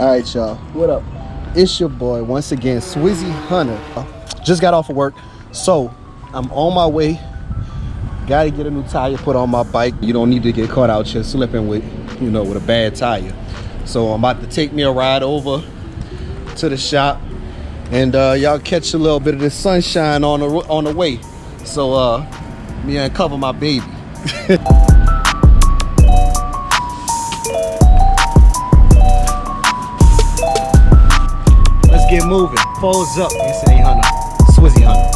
All right, y'all. What up? It's your boy once again, Swizzy Hunter. Just got off of work, so I'm on my way. Got to get a new tire put on my bike. You don't need to get caught out here slipping with, with a bad tire. So I'm about to take me a ride over to the shop, and y'all catch a little bit of the sunshine on the way. So me uncover my baby. Get moving. Folds up. It's A Hunter. Swizzy Hunter.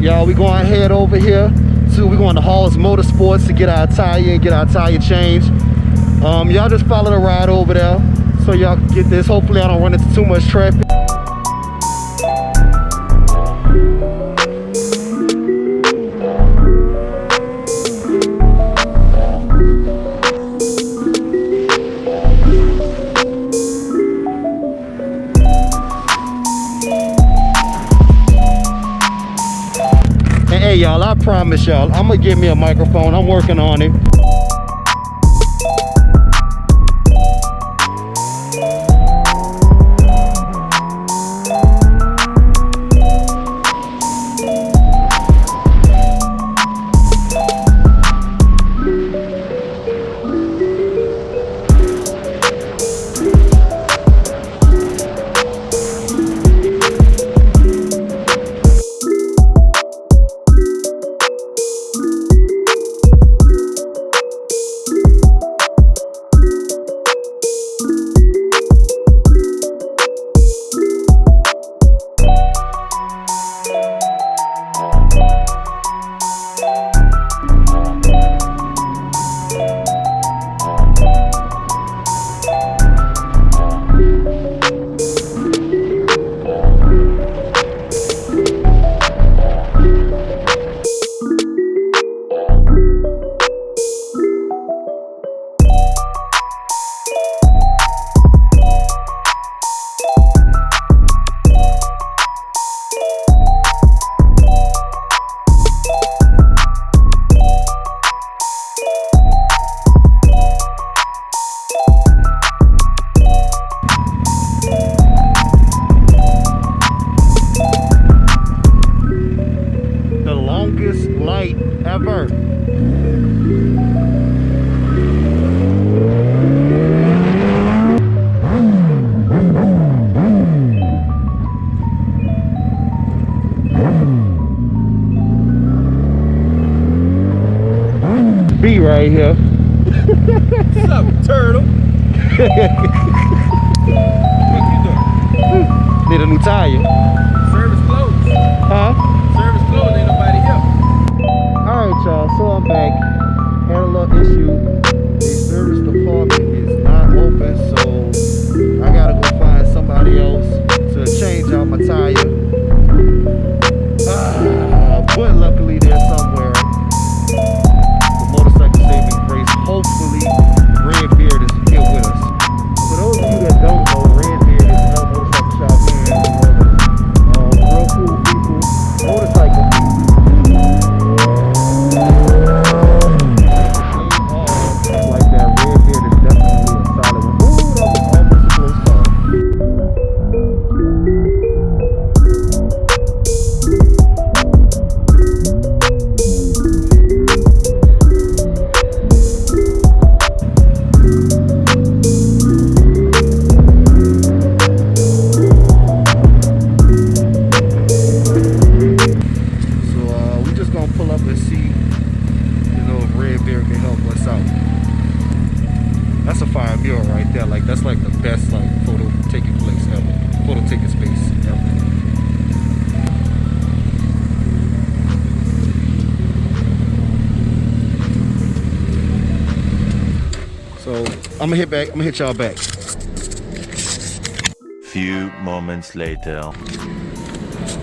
Y'all, we going to head over here we're going to Hall's Motorsports to get our tire and get our tire changed. Y'all just follow the ride over there so y'all can get this. Hopefully I don't run into too much traffic. Hey y'all, I promise y'all, I'm gonna get me a microphone. I'm working on it. Light ever. B right here. What's up, turtle? What you doing? Need a new tire. Service closed. Huh? Service closed, ain't nobody here. Alright y'all, so I'm back. Had a little issue. The service department is not open, so I gotta go find somebody else to change out my tire. But luckily they're somewhere. The motorcycle saving grace. Hopefully Redbeard is here with us. For those of you that don't know, Redbeard is another motorcycle shop here in New Orleans. Real cool people, motorcycle people. Like that Redbeard is definitely a solid one. Ooh, that was almost a close call. That's a fire mural right there. Like that's like the best like photo taking place ever. Photo taking space ever. So I'm gonna hit y'all back. Few moments later.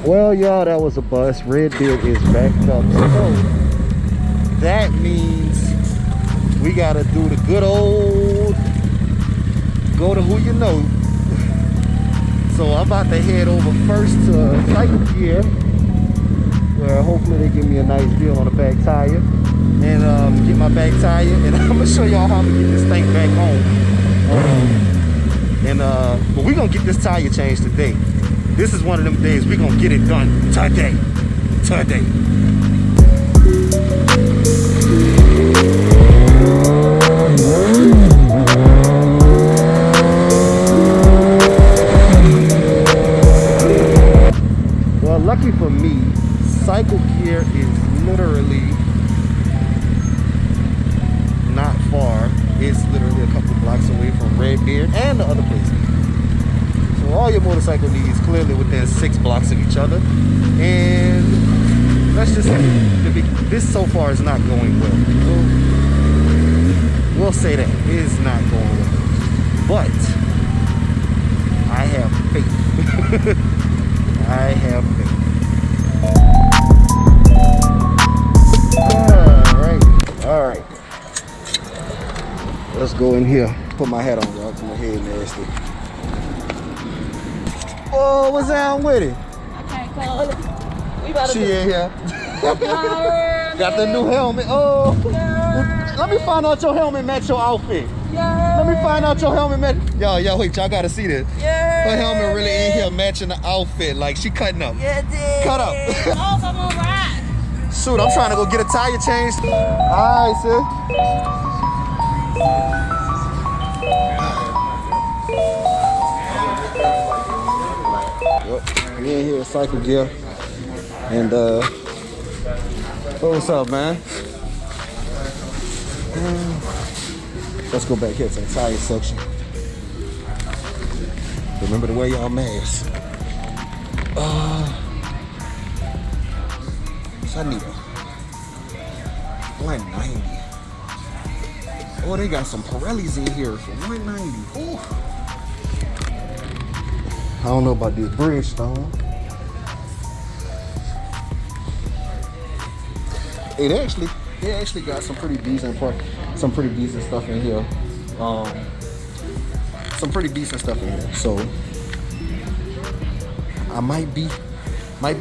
Well, y'all, that was a bust. Redbeard is backed up. So that means we gotta do the good old go to who you know. So I'm about to head over first to Cycle Gear, where hopefully they give me a nice deal on the back tire, and get my back tire, and I'm gonna show y'all how to get this thing back home. But we're gonna get this tire changed today. This is one of them days we're gonna get it done today. Well, lucky for me, Cycle Gear is literally not far. It's literally a couple blocks away from Redbeard and the other places. So all your motorcycle needs clearly within 6 blocks of each other. And let's just say this so far is not going well. We'll say that it is not going well. But I have faith. I have faith. All right. Let's go in here. Put my hat on, y'all, because my head nasty. Oh, what's down with it? I can't call it. We about to She in here. Got the new helmet. Oh. Let me find out your helmet match your outfit. Let me find out your helmet match. Yo, wait, y'all gotta see this. Her helmet really in here matching the outfit. Like, she cutting up. Cut up. Oh, I'm gonna ride. Shoot, I'm trying to go get a tire changed. All right, sis. We in here at Cycle Gear, and what's up, man? Let's go back here to the tire section. Remember to wear y'all masks. So I need a 190. Oh, they got some Pirellis in here for 190. Ooh. I don't know about this Bridgestone. They actually got some pretty decent stuff in here. Some pretty decent stuff in here. So I might be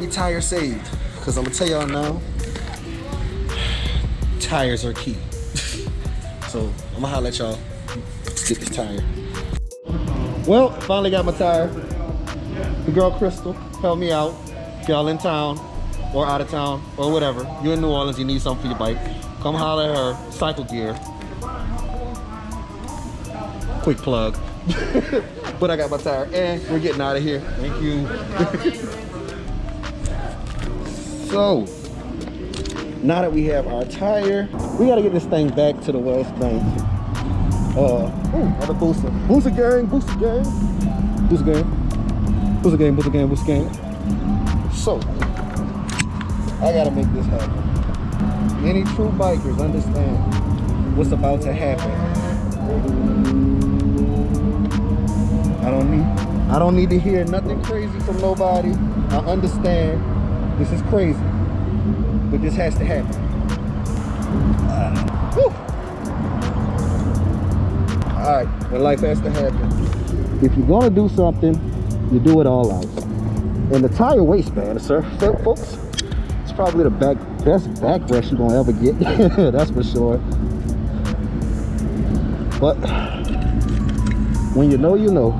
tire saved, because I'm gonna tell y'all now, tires are key. So I'm gonna holler at y'all to get this tire. Well, finally got my tire. The girl Crystal helped me out. If y'all in town or out of town or whatever, you in New Orleans, you need something for your bike, come holler at her. Cycle Gear. Quick plug. But I got my tire and we're getting out of here. Thank you. So now that we have our tire, we gotta get this thing back to the West Bank. Another booster. Booster gang. So I gotta make this happen. Any true bikers understand what's about to happen. I don't need to hear nothing crazy from nobody. I understand this is crazy, but this has to happen. All right, when life has to happen, if you're gonna do something, you do it all out. And the tire waistband, sir, folks, it's probably the best backrest you're gonna ever get. That's for sure. But when you know, you know.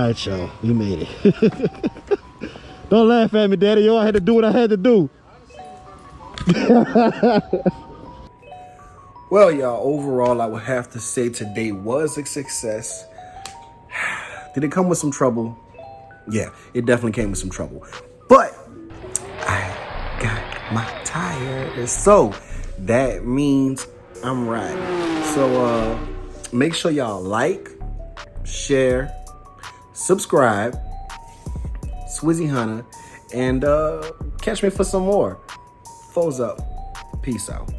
right, y'all. We made it. Don't laugh at me, Daddy. Yo, I had to do what I had to do. Well, y'all, overall, I would have to say today was a success. Did it come with some trouble? Yeah, it definitely came with some trouble. But I got my tires. So that means I'm riding. So make sure y'all like, share, subscribe, Swizzy Hunter, and catch me for some more. Foes up. Peace out.